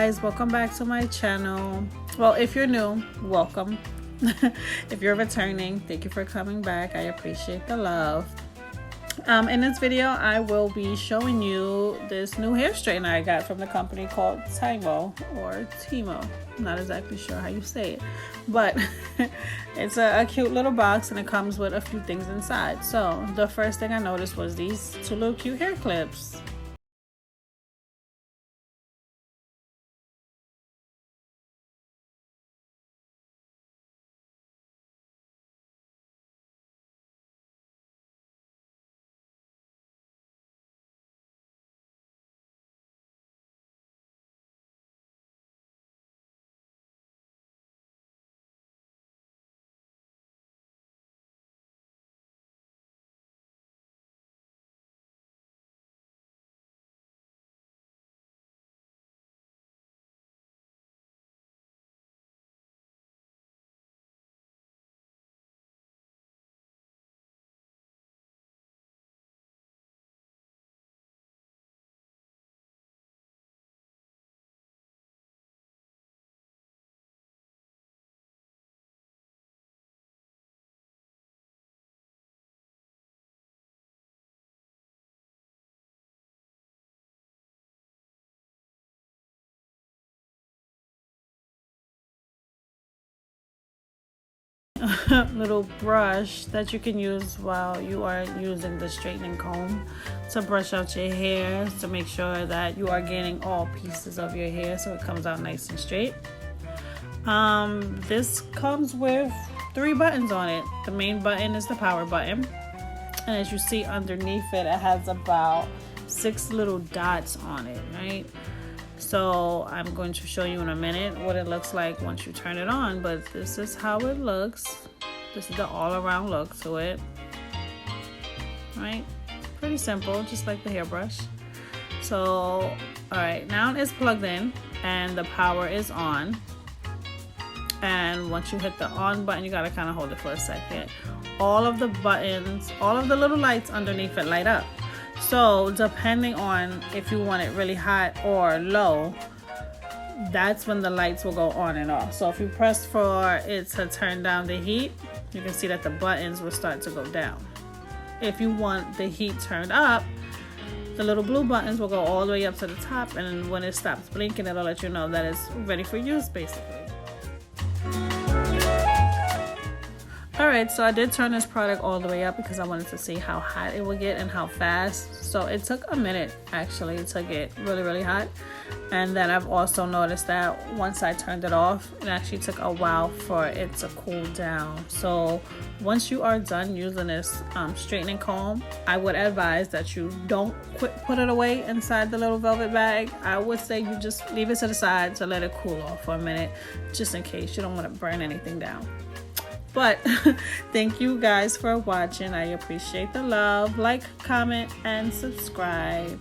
guys, welcome back to my channel. Well, if you're new, welcome. If you're returning, thank you for coming back. I appreciate the love. In this video, I will be showing you this new hair straightener I got from the company called Tymo or Tymo. I'm not exactly sure how you say it, but it's a cute little box and it comes with a few things inside. So the first thing I noticed was these two little cute hair clips. Little brush that you can use while you are using the straightening comb to brush out your hair to make sure that you are getting all pieces of your hair so it comes out nice and straight. This comes with 3 buttons on it. The main button is the power button, and as you see underneath it, it has about 6 little dots on it, right? So I'm going to show you in a minute what it looks like once you turn it on, but this is how it looks. This is the all-around look to it, right? Pretty simple, just like the hairbrush. So all right, now it's plugged in and the power is on, and once you hit the on button, you gotta kind of hold it for a second. All of the buttons, all of the little lights underneath it light up. So depending on if you want it really hot or low, that's when the lights will go on and off. So if you press for it to turn down the heat, you can see that the buttons will start to go down. If you want the heat turned up, the little blue buttons will go all the way up to the top, and when it stops blinking, it'll let you know that it's ready for use, basically. Alright, so I did turn this product all the way up because I wanted to see how hot it would get and how fast. So it took a minute actually to get really hot. And then I've also noticed that once I turned it off, it actually took a while for it to cool down. So once you are done using this straightening comb, I would advise that you don't put it away inside the little velvet bag. I would say you just leave it to the side to let it cool off for a minute, just in case you don't want to burn anything down. But thank you guys for watching. I appreciate the love. Like, comment, and subscribe.